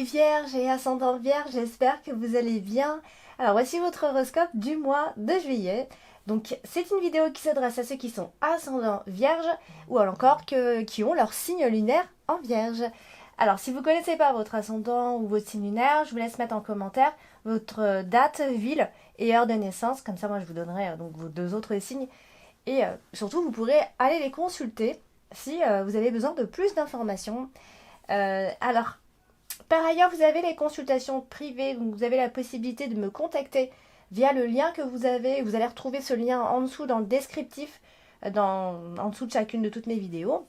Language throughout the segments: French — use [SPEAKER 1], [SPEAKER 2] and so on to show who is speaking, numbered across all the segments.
[SPEAKER 1] Vierges et ascendant Vierge, j'espère que vous allez bien. Alors voici votre horoscope du mois de juillet. Donc c'est une vidéo qui s'adresse à ceux qui sont ascendant Vierge ou encore qui ont leur signe lunaire en Vierge. Alors si vous ne connaissez pas votre ascendant ou votre signe lunaire, je vous laisse mettre en commentaire votre date, ville et heure de naissance. Comme ça moi je vous donnerai donc vos deux autres signes. Et surtout vous pourrez aller les consulter si vous avez besoin de plus d'informations. Alors, par ailleurs, vous avez les consultations privées, donc vous avez la possibilité de me contacter via le lien que vous avez. Vous allez retrouver ce lien en dessous dans le descriptif, en dessous de chacune de toutes mes vidéos.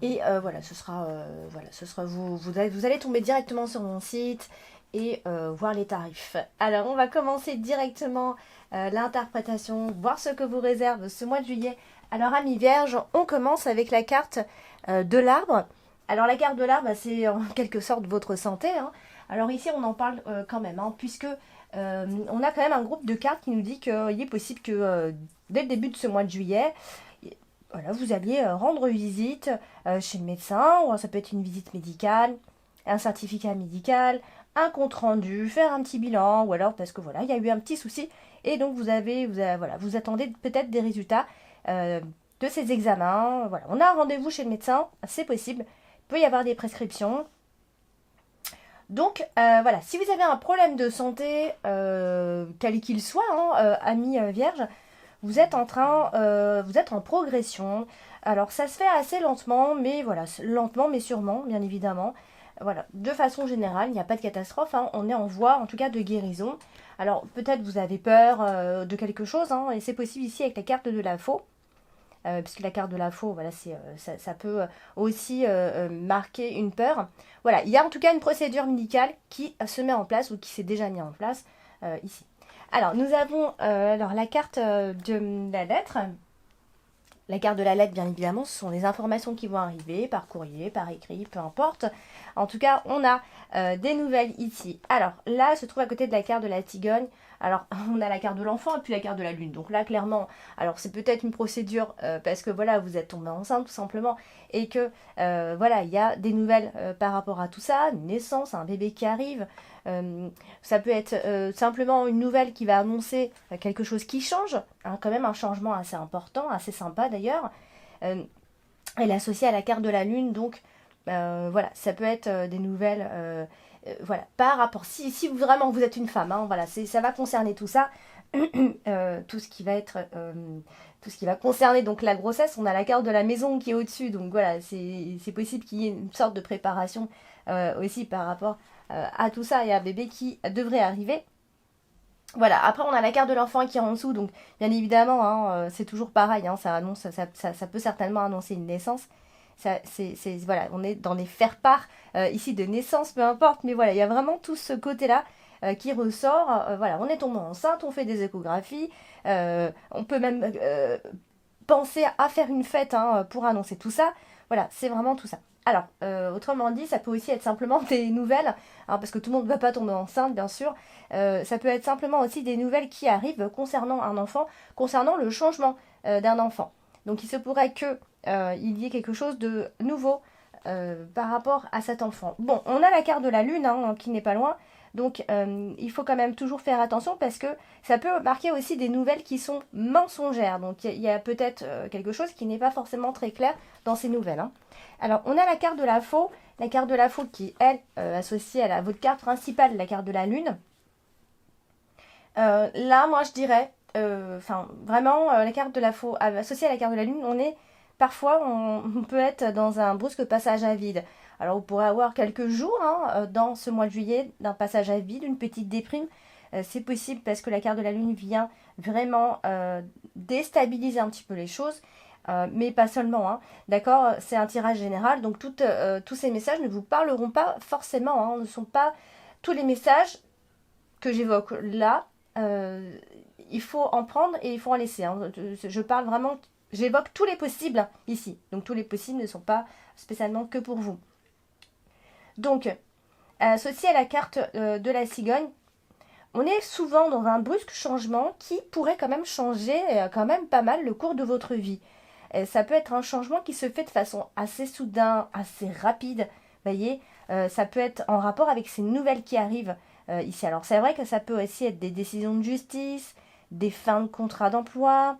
[SPEAKER 1] Et voilà, vous allez tomber directement sur mon site et voir les tarifs. Alors, on va commencer directement l'interprétation, voir ce que vous réserve ce mois de juillet. Alors, amis Vierge, on commence avec la carte de l'arbre. Alors la carte de l'arbre, c'est en quelque sorte votre santé. Hein. Alors ici, on en parle quand même, hein, puisque on a quand même un groupe de cartes qui nous dit qu'il est possible que dès le début de ce mois de juillet, voilà, vous alliez rendre visite chez le médecin, ou ça peut être une visite médicale, un certificat médical, un compte rendu, faire un petit bilan, ou alors parce que voilà, il y a eu un petit souci, et donc vous attendez peut-être des résultats de ces examens. Voilà, on a un rendez-vous chez le médecin, c'est possible. Il peut y avoir des prescriptions. Donc voilà, si vous avez un problème de santé, quel qu'il soit, hein, ami Vierge, vous êtes en progression. Alors ça se fait assez lentement, mais voilà, lentement mais sûrement, bien évidemment. Voilà, de façon générale, il n'y a pas de catastrophe, hein, on est en voie en tout cas de guérison. Alors peut-être vous avez peur de quelque chose, hein, et c'est possible ici avec la carte de la faux. Puisque la carte de la faux, voilà, ça peut aussi marquer une peur. Voilà, il y a en tout cas une procédure médicale qui se met en place ou qui s'est déjà mise en place ici. Alors, nous avons la carte de la lettre. La carte de la lettre, bien évidemment, ce sont les informations qui vont arriver par courrier, par écrit, peu importe. En tout cas, on a des nouvelles ici. Alors, là, se trouve à côté de la carte de la cigogne. Alors, on a la carte de l'enfant et puis la carte de la lune. Donc là, clairement, alors c'est peut-être une procédure parce que voilà, vous êtes tombé enceinte tout simplement et que voilà, il y a des nouvelles par rapport à tout ça, une naissance, un bébé qui arrive. Ça peut être simplement une nouvelle qui va annoncer quelque chose qui change, hein, quand même un changement assez important, assez sympa d'ailleurs. Elle est associée à la carte de la lune, donc voilà, ça peut être des nouvelles voilà, par rapport, si vraiment vous êtes une femme, hein, voilà, ça va concerner tout ça, tout ce qui va être, tout ce qui va concerner donc la grossesse. On a la carte de la maison qui est au-dessus, donc voilà, c'est possible qu'il y ait une sorte de préparation aussi par rapport à tout ça et à un bébé qui devrait arriver. Voilà, après on a la carte de l'enfant qui est en dessous, donc bien évidemment, hein, c'est toujours pareil, hein, ça peut certainement annoncer une naissance. Voilà, on est dans les faire-part ici de naissance, peu importe, mais voilà, il y a vraiment tout ce côté-là qui ressort. Voilà, on est tombé enceinte, on fait des échographies, on peut même penser à faire une fête hein, pour annoncer tout ça. Voilà, c'est vraiment tout ça. Alors, autrement dit, ça peut aussi être simplement des nouvelles, hein, parce que tout le monde ne va pas tomber enceinte, bien sûr. Ça peut être simplement aussi des nouvelles qui arrivent concernant un enfant, concernant le changement d'un enfant. Donc, il se pourrait que il y ait quelque chose de nouveau par rapport à cet enfant. Bon, on a la carte de la lune hein, qui n'est pas loin, donc il faut quand même toujours faire attention parce que ça peut marquer aussi des nouvelles qui sont mensongères. Donc il y a peut-être quelque chose qui n'est pas forcément très clair dans ces nouvelles. Hein. Alors on a la carte de la faux qui est, elle, associée à votre carte principale, la carte de la lune. Là, moi je dirais, vraiment, la carte de la faux associée à la carte de la lune, parfois, on peut être dans un brusque passage à vide. Alors, vous pourrez avoir quelques jours hein, dans ce mois de juillet d'un passage à vide, une petite déprime. C'est possible parce que la carte de la lune vient vraiment déstabiliser un petit peu les choses, mais pas seulement. Hein. D'accord, c'est un tirage général, donc tous ces messages ne vous parleront pas forcément. Hein, ne sont pas tous les messages que j'évoque là. Il faut en prendre et il faut en laisser. Hein. Je parle vraiment. J'évoque tous les possibles ici. Donc tous les possibles ne sont pas spécialement que pour vous. Donc, associé à la carte de la cigogne, on est souvent dans un brusque changement qui pourrait quand même changer quand même pas mal le cours de votre vie. Ça peut être un changement qui se fait de façon assez soudain, assez rapide. Voyez, Ça peut être en rapport avec ces nouvelles qui arrivent ici. Alors c'est vrai que ça peut aussi être des décisions de justice, des fins de contrat d'emploi.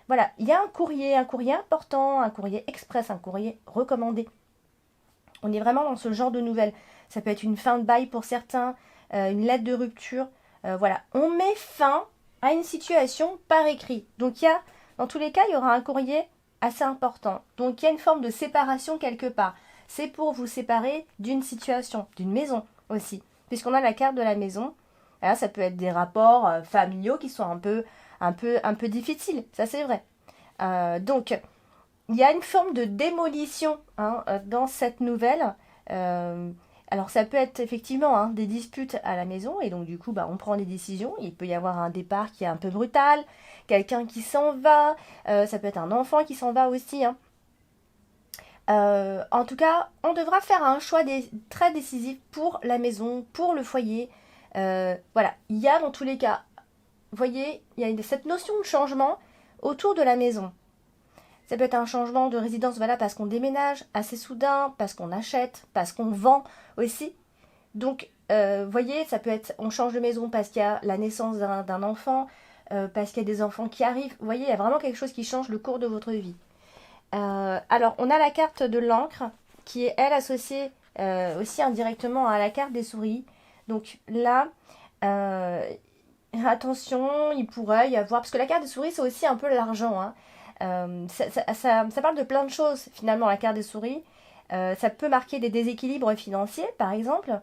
[SPEAKER 1] Voilà, il y a un courrier important, un courrier express, un courrier recommandé. On est vraiment dans ce genre de nouvelles. Ça peut être une fin de bail pour certains, une lettre de rupture. Voilà, on met fin à une situation par écrit. Donc dans tous les cas, il y aura un courrier assez important. Donc il y a une forme de séparation quelque part. C'est pour vous séparer d'une situation, d'une maison aussi. Puisqu'on a la carte de la maison. Là, ça peut être des rapports familiaux qui sont un peu difficiles. Ça, c'est vrai. Donc, il y a une forme de démolition dans cette nouvelle. Alors ça peut être effectivement des disputes à la maison et donc du coup on prend des décisions. Il peut y avoir un départ qui est un peu brutal, quelqu'un qui s'en va, ça peut être un enfant qui s'en va aussi. En tout cas, on devra faire un choix très décisif pour la maison, pour le foyer. Voilà, il y a dans tous les cas, vous voyez, il y a cette notion de changement autour de la maison. Ça peut être un changement de résidence, voilà, parce qu'on déménage assez soudain, parce qu'on achète, parce qu'on vend aussi. Donc, voyez, ça peut être, on change de maison parce qu'il y a la naissance d'un enfant, parce qu'il y a des enfants qui arrivent. Vous voyez, il y a vraiment quelque chose qui change le cours de votre vie. Alors, on a la carte de l'encre, qui est, elle, associée aussi indirectement à la carte des souris. Donc là, attention, il pourrait y avoir, parce que la carte des souris, c'est aussi un peu l'argent, hein. Ça parle de plein de choses finalement la carte des souris. Ça peut marquer des déséquilibres financiers par exemple,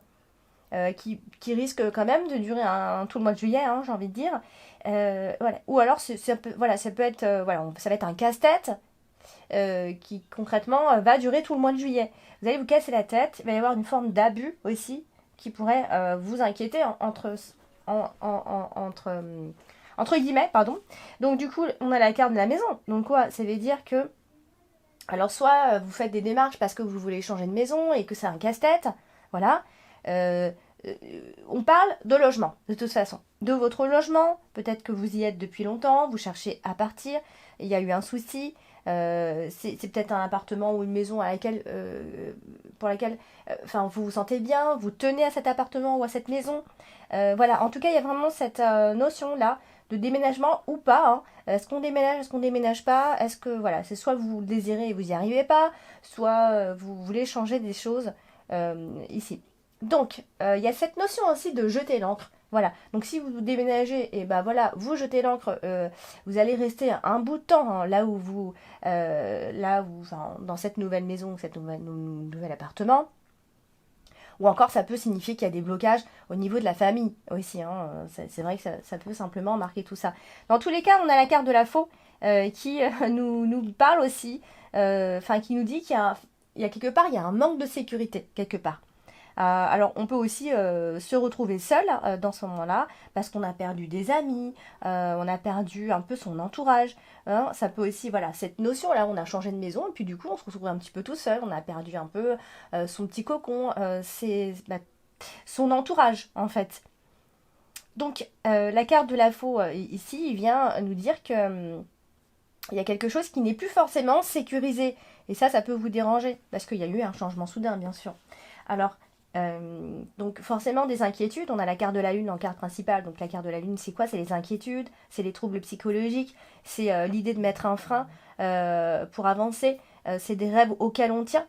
[SPEAKER 1] qui risquent quand même de durer tout le mois de juillet, hein, j'ai envie de dire. Voilà. Ou alors voilà, ça peut être voilà, ça va être un casse-tête qui concrètement va durer tout le mois de juillet. Vous allez vous casser la tête, il va y avoir une forme d'abus aussi qui pourrait vous inquiéter entre guillemets, pardon. Donc du coup, on a la carte de la maison. Donc quoi, ça veut dire que, alors soit vous faites des démarches parce que vous voulez changer de maison et que c'est un casse-tête, voilà. Euh, euh, on parle de logement, de toute façon. De votre logement, peut-être que vous y êtes depuis longtemps, vous cherchez à partir, il y a eu un souci, c'est peut-être un appartement ou une maison pour laquelle vous vous sentez bien, vous tenez à cet appartement ou à cette maison. Voilà, en tout cas, il y a vraiment cette notion-là de déménagement ou pas. Est-ce qu'on déménage, est-ce qu'on déménage pas? Est-ce que voilà, c'est soit vous le désirez et vous n'y arrivez pas, soit vous voulez changer des choses ici. Donc, il y a cette notion aussi de jeter l'encre. Voilà. Donc, si vous déménagez, et ben voilà, vous jetez l'encre, vous allez rester un bout de temps dans cette nouvelle maison, cette nouvel appartement. Ou encore, ça peut signifier qu'il y a des blocages au niveau de la famille aussi. C'est vrai que ça peut simplement marquer tout ça. Dans tous les cas, on a la carte de la faux qui nous parle aussi, qui nous dit qu'il y a quelque part, il y a un manque de sécurité, quelque part. Alors, on peut aussi se retrouver seul dans ce moment-là, parce qu'on a perdu des amis, on a perdu un peu son entourage. Ça peut aussi, voilà, cette notion-là, on a changé de maison, et puis du coup, on se retrouve un petit peu tout seul, on a perdu un peu son petit cocon, son entourage, en fait. Donc, la carte de la faux, ici, il vient nous dire que il y a quelque chose qui n'est plus forcément sécurisé. Et ça peut vous déranger, parce qu'il y a eu un changement soudain, bien sûr. Alors, donc forcément des inquiétudes, on a la carte de la lune en carte principale, donc la carte de la lune c'est quoi? C'est les inquiétudes, c'est les troubles psychologiques, c'est l'idée de mettre un frein pour avancer, c'est des rêves auxquels on tient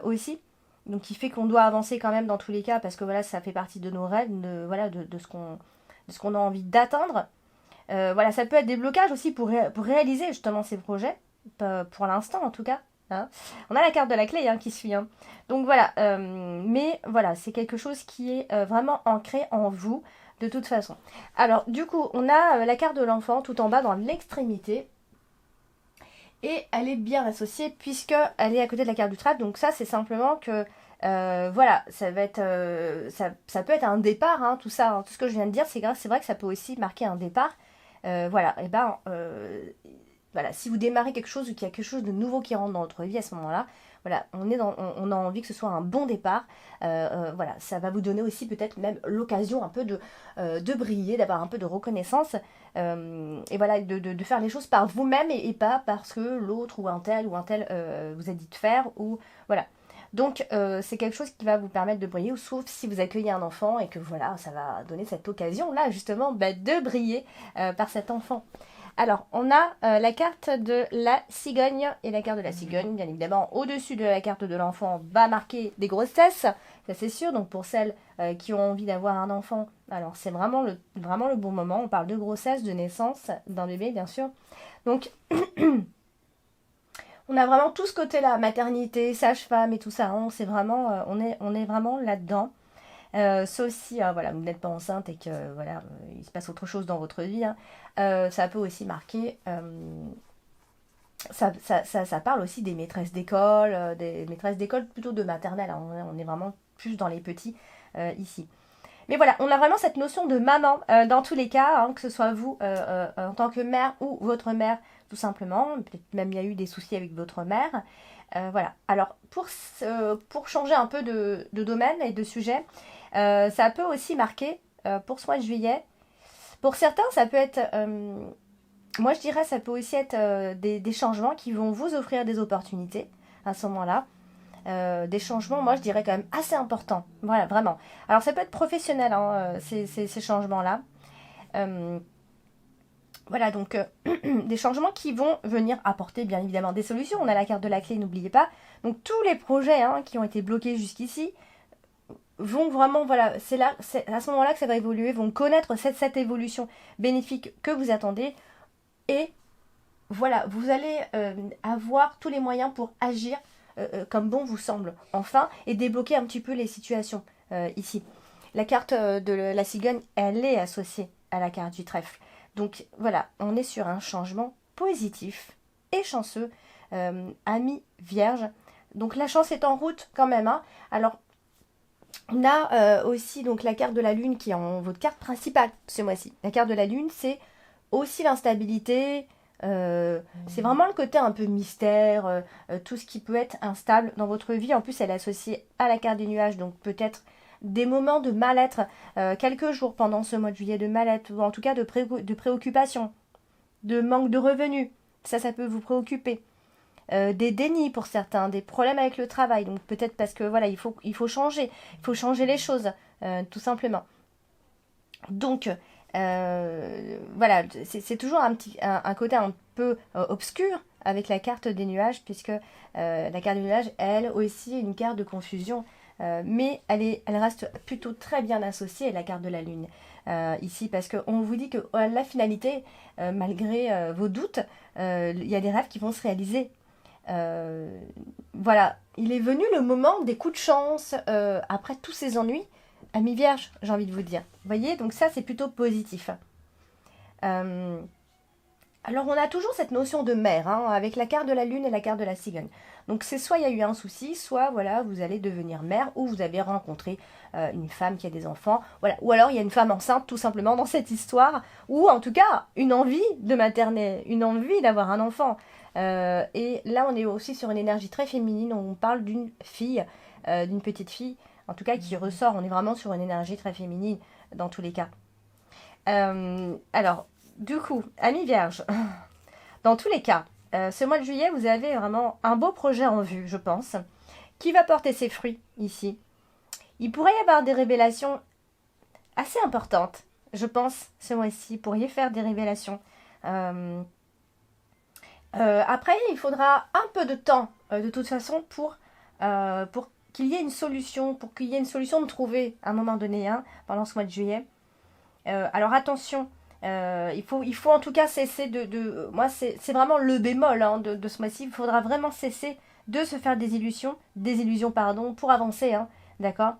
[SPEAKER 1] aussi, donc qui fait qu'on doit avancer quand même dans tous les cas parce que voilà ça fait partie de nos rêves, de ce qu'on a envie d'atteindre. Voilà, ça peut être des blocages aussi pour réaliser justement ces projets, pour l'instant en tout cas. Hein. On a la carte de la clé qui suit. Donc voilà, mais voilà, c'est quelque chose qui est vraiment ancré en vous de toute façon. Alors du coup, on a la carte de l'enfant tout en bas dans l'extrémité. Et elle est bien associée puisque elle est à côté de la carte du trèfle. Donc ça, c'est simplement que voilà, ça va être, ça peut être un départ, tout ça, tout ce que je viens de dire, c'est vrai que ça peut aussi marquer un départ. Voilà, et voilà, si vous démarrez quelque chose ou qu'il y a quelque chose de nouveau qui rentre dans votre vie à ce moment-là, voilà, on a envie que ce soit un bon départ. Voilà, ça va vous donner aussi peut-être même l'occasion un peu de briller, d'avoir un peu de reconnaissance et voilà, de faire les choses par vous-même et pas parce que l'autre ou un tel vous a dit de faire ou voilà. Donc c'est quelque chose qui va vous permettre de briller, ou sauf si vous accueillez un enfant et que voilà, ça va donner cette occasion-là justement de briller par cet enfant. Alors, on a la carte de la cigogne, et la carte de la cigogne, bien évidemment, au-dessus de la carte de l'enfant, va marquer des grossesses, ça c'est sûr. Donc pour celles qui ont envie d'avoir un enfant, alors c'est vraiment le bon moment. On parle de grossesse, de naissance d'un bébé, bien sûr. Donc on a vraiment tout ce côté-là, maternité, sage-femme et tout ça. Hein, c'est vraiment, on est vraiment là-dedans. Sauf si voilà, vous n'êtes pas enceinte et que voilà, il se passe autre chose dans votre vie. Hein, ça peut aussi marquer. Ça parle aussi des maîtresses d'école plutôt de maternelle. Hein, on est vraiment plus dans les petits ici. Mais voilà, on a vraiment cette notion de maman dans tous les cas, hein, que ce soit vous en tant que mère ou votre mère, tout simplement. Peut-être même il y a eu des soucis avec votre mère. Voilà. Alors, pour changer un peu de domaine et de sujet, ça peut aussi marquer pour ce mois de juillet. Pour certains, ça peut être... moi, je dirais ça peut aussi être des changements qui vont vous offrir des opportunités à ce moment-là. Des changements, moi je dirais quand même assez importants. Voilà, vraiment. Alors ça peut être professionnel, hein, ces changements-là. Voilà, donc des changements qui vont venir apporter bien évidemment des solutions. On a la carte de la clé, n'oubliez pas. Donc tous les projets qui ont été bloqués jusqu'ici vont vraiment, voilà, c'est à ce moment-là que ça va évoluer, vont connaître cette évolution bénéfique que vous attendez. Et voilà, vous allez avoir tous les moyens pour agir comme bon vous semble, enfin, et débloquer un petit peu les situations ici. La carte de la cigogne, elle est associée à la carte du trèfle. Donc voilà, on est sur un changement positif et chanceux, ami vierge. Donc la chance est en route quand même. Hein. Alors, on a aussi donc la carte de la lune qui est en votre carte principale ce mois-ci. La carte de la lune, c'est aussi l'instabilité. C'est vraiment le côté un peu mystère, tout ce qui peut être instable dans votre vie. En plus, elle est associée à la carte des nuages, donc peut-être des moments de mal-être, quelques jours pendant ce mois de juillet de mal-être, ou en tout cas de préoccupation, de manque de revenus. Ça peut vous préoccuper. Des dénis pour certains, des problèmes avec le travail. Donc peut-être parce que voilà, il faut changer les choses, tout simplement. Donc voilà, c'est toujours un côté un peu obscur avec la carte des nuages, puisque la carte des nuages, elle aussi, est une carte de confusion, mais elle reste plutôt très bien associée à la carte de la lune ici, parce qu'on vous dit que la finalité, malgré vos doutes, il y a des rêves qui vont se réaliser. Voilà, il est venu le moment des coups de chance après tous ces ennuis. Amis vierge, j'ai envie de vous dire. Vous voyez, donc ça, c'est plutôt positif. Alors, on a toujours cette notion de mère, avec la carte de la lune et la carte de la cigogne. Donc, c'est soit il y a eu un souci, soit, voilà, vous allez devenir mère, ou vous avez rencontré une femme qui a des enfants. Voilà. Ou alors, il y a une femme enceinte, tout simplement, dans cette histoire. Ou, en tout cas, une envie de materner, une envie d'avoir un enfant. Et là, on est aussi sur une énergie très féminine. On parle d'une fille, d'une petite fille, en tout cas qui ressort. On est vraiment sur une énergie très féminine dans tous les cas. Alors, du coup, amis vierges, dans tous les cas, ce mois de juillet, vous avez vraiment un beau projet en vue, je pense, qui va porter ses fruits ici. Il pourrait y avoir des révélations assez importantes, je pense, ce mois-ci. Vous pourriez faire des révélations. Après, il faudra un peu de temps, de toute façon, pour qu'il y ait une solution, de trouver à un moment donné, pendant ce mois de juillet. Alors attention, il faut en tout cas cesser moi, c'est vraiment le bémol de ce mois-ci. Il faudra vraiment cesser de se faire des illusions, pardon, pour avancer, d'accord.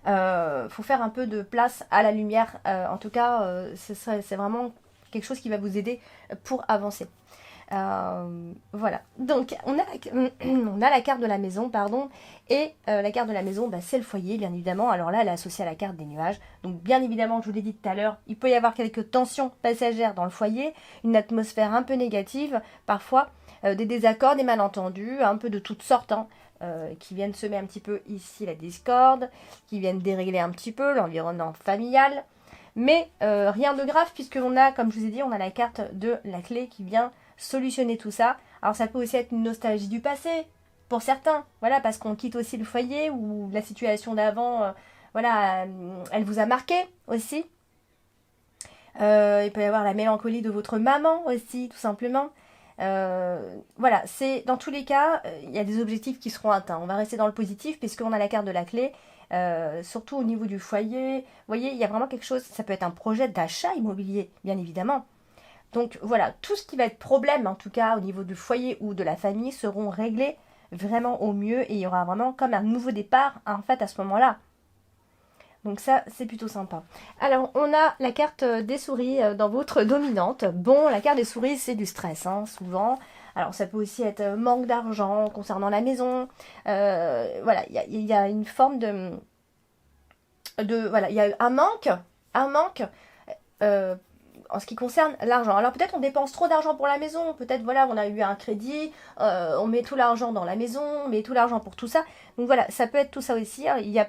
[SPEAKER 1] Faut faire un peu de place à la lumière. En tout cas, c'est vraiment quelque chose qui va vous aider pour avancer. Voilà, donc on a la carte de la maison, pardon, et la carte de la maison, c'est le foyer, bien évidemment. Alors là, elle est associée à la carte des nuages. Donc bien évidemment, je vous l'ai dit tout à l'heure, il peut y avoir quelques tensions passagères dans le foyer, une atmosphère un peu négative, parfois des désaccords, des malentendus, un peu de toutes sortes, qui viennent semer un petit peu ici la discorde, qui viennent dérégler un petit peu l'environnement familial. Mais rien de grave, puisqu'on a, comme je vous ai dit, on a la carte de la clé qui vient solutionner tout ça. Alors ça peut aussi être une nostalgie du passé, pour certains, voilà, parce qu'on quitte aussi le foyer ou la situation d'avant, voilà, elle vous a marqué aussi. Il peut y avoir la mélancolie de votre maman aussi, tout simplement. Voilà, c'est dans tous les cas, il y a des objectifs qui seront atteints. On va rester dans le positif puisqu'on a la carte de la clé, surtout au niveau du foyer. Vous voyez, il y a vraiment quelque chose, ça peut être un projet d'achat immobilier, bien évidemment. Donc voilà, tout ce qui va être problème, en tout cas au niveau du foyer ou de la famille, seront réglés vraiment au mieux et il y aura vraiment comme un nouveau départ en fait à ce moment-là. Donc ça, c'est plutôt sympa. Alors, on a la carte des souris dans votre dominante. Bon, la carte des souris, c'est du stress, hein, souvent. Alors, ça peut aussi être manque d'argent concernant la maison. Voilà, il y a une forme voilà, il y a un manque en ce qui concerne l'argent. Alors, peut-être on dépense trop d'argent pour la maison. Peut-être, voilà, on a eu un crédit, on met tout l'argent dans la maison, on met tout l'argent pour tout ça. Donc, voilà, ça peut être tout ça aussi. Hein. Il y a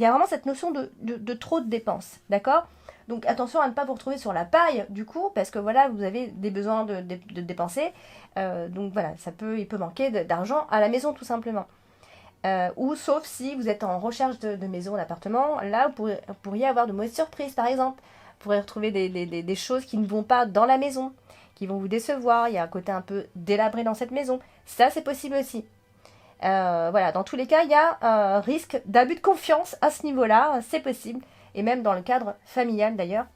[SPEAKER 1] vraiment cette notion de trop de dépenses, d'accord? Donc attention à ne pas vous retrouver sur la paille, du coup, parce que voilà, vous avez des besoins de dépenser. Donc voilà, il peut manquer d'argent à la maison, tout simplement. Ou sauf si vous êtes en recherche de maison, d'appartement, là, vous pourriez avoir de mauvaises surprises, par exemple. Vous pourriez retrouver des choses qui ne vont pas dans la maison, qui vont vous décevoir. Il y a un côté un peu délabré dans cette maison. Ça, c'est possible aussi. Voilà, dans tous les cas, il y a un risque d'abus de confiance à ce niveau-là, c'est possible, et même dans le cadre familial d'ailleurs.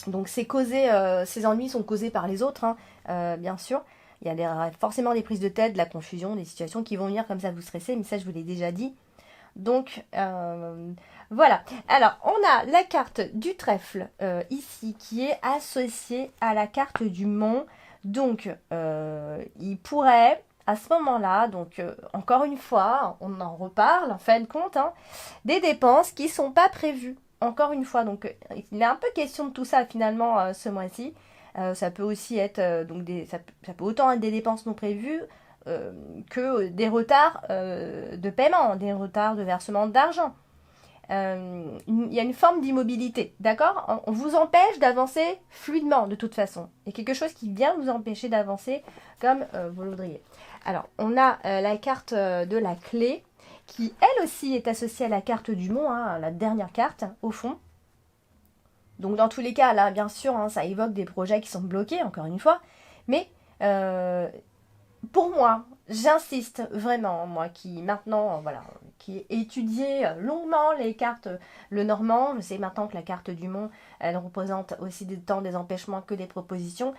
[SPEAKER 1] Donc c'est causé, ces ennuis sont causés par les autres, hein, bien sûr. Il y a forcément des prises de tête, de la confusion, des situations qui vont venir comme ça vous stresser, mais ça je vous l'ai déjà dit. Donc voilà. Alors on a la carte du trèfle ici qui est associée à la carte du mont. Donc il pourrait à ce moment-là, donc encore une fois, on en reparle en fin de compte, hein, des dépenses qui ne sont pas prévues. Encore une fois, donc il est un peu question de tout ça finalement ce mois-ci. Ça peut aussi être ça peut autant être des dépenses non prévues que des retards de paiement, des retards de versement d'argent. Il y a une forme d'immobilité, d'accord? On vous empêche d'avancer fluidement de toute façon. Il y a quelque chose qui vient vous empêcher d'avancer comme vous le voudriez. Alors, on a la carte de la clé qui, elle aussi, est associée à la carte du mont, hein, la dernière carte, au fond. Donc, dans tous les cas, là, bien sûr, hein, ça évoque des projets qui sont bloqués, encore une fois. Mais pour moi, j'insiste vraiment, moi qui maintenant, voilà, qui ai étudié longuement les cartes, le normand, je sais maintenant que la carte du mont, elle représente aussi tant des empêchements que des propositions.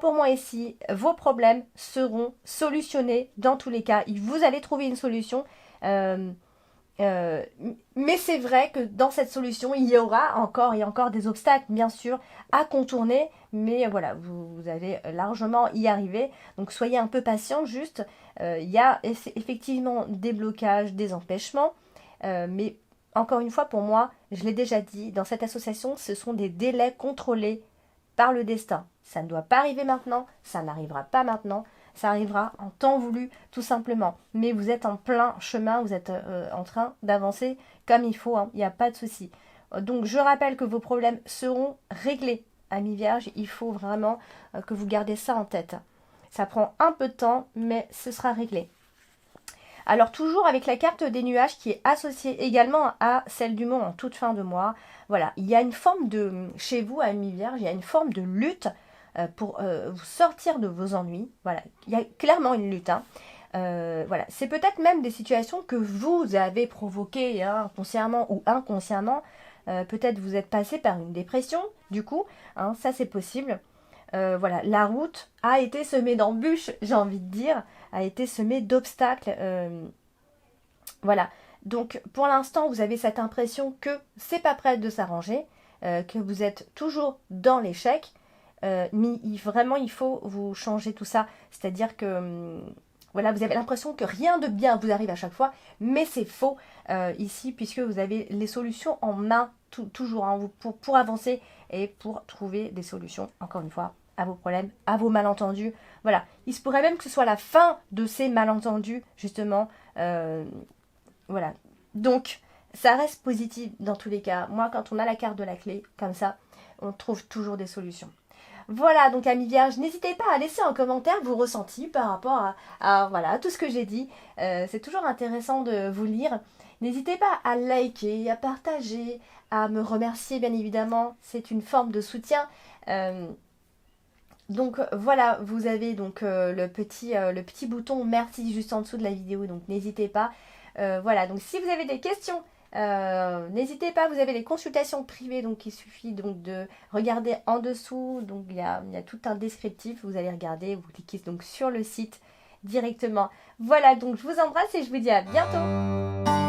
[SPEAKER 1] Pour moi ici, vos problèmes seront solutionnés dans tous les cas. Vous allez trouver une solution. Euh, mais c'est vrai que dans cette solution, il y aura encore et encore des obstacles, bien sûr, à contourner. Mais voilà, vous allez largement y arriver. Donc soyez un peu patient, juste. Il y a effectivement des blocages, des empêchements. Mais encore une fois, pour moi, je l'ai déjà dit, dans cette association, ce sont des délais contrôlés par le destin. Ça ne doit pas arriver maintenant, ça n'arrivera pas maintenant. Ça arrivera en temps voulu, tout simplement. Mais vous êtes en plein chemin, vous êtes en train d'avancer comme il faut, hein. Il n'y a pas de souci. Donc je rappelle que vos problèmes seront réglés, amis vierges. Il faut vraiment que vous gardez ça en tête. Ça prend un peu de temps, mais ce sera réglé. Alors toujours avec la carte des nuages qui est associée également à celle du mont en toute fin de mois. Voilà, il y a une forme chez vous, amis vierges, il y a une forme de lutte pour vous sortir de vos ennuis. Voilà, il y a clairement une lutte. Hein. Voilà, c'est peut-être même des situations que vous avez provoquées hein, consciemment ou inconsciemment. Peut-être vous êtes passé par une dépression, du coup, hein, ça c'est possible. Voilà, la route a été semée d'embûches, j'ai envie de dire, a été semée d'obstacles. Voilà, donc pour l'instant, vous avez cette impression que c'est pas prêt de s'arranger, que vous êtes toujours dans l'échec. Mais vraiment, il faut vous changer tout ça. C'est-à-dire que voilà, vous avez l'impression que rien de bien vous arrive à chaque fois, mais c'est faux ici, puisque vous avez les solutions en main toujours hein, pour avancer et pour trouver des solutions, encore une fois, à vos problèmes, à vos malentendus. Voilà, il se pourrait même que ce soit la fin de ces malentendus, justement. Voilà, donc ça reste positif dans tous les cas. Moi, quand on a la carte de la clé, comme ça, on trouve toujours des solutions. Voilà, donc amis vierges, n'hésitez pas à laisser en commentaire vos ressentis par rapport voilà, tout ce que j'ai dit. C'est toujours intéressant de vous lire. N'hésitez pas à liker, à partager, à me remercier bien évidemment. C'est une forme de soutien. Euh, donc voilà, vous avez donc le petit bouton merci juste en dessous de la vidéo, donc n'hésitez pas. Voilà, donc si vous avez des questions, n'hésitez pas, vous avez les consultations privées, donc il suffit donc de regarder en dessous, donc il y a tout un descriptif, vous allez regarder, vous cliquez donc sur le site directement. Voilà, donc je vous embrasse et je vous dis à bientôt.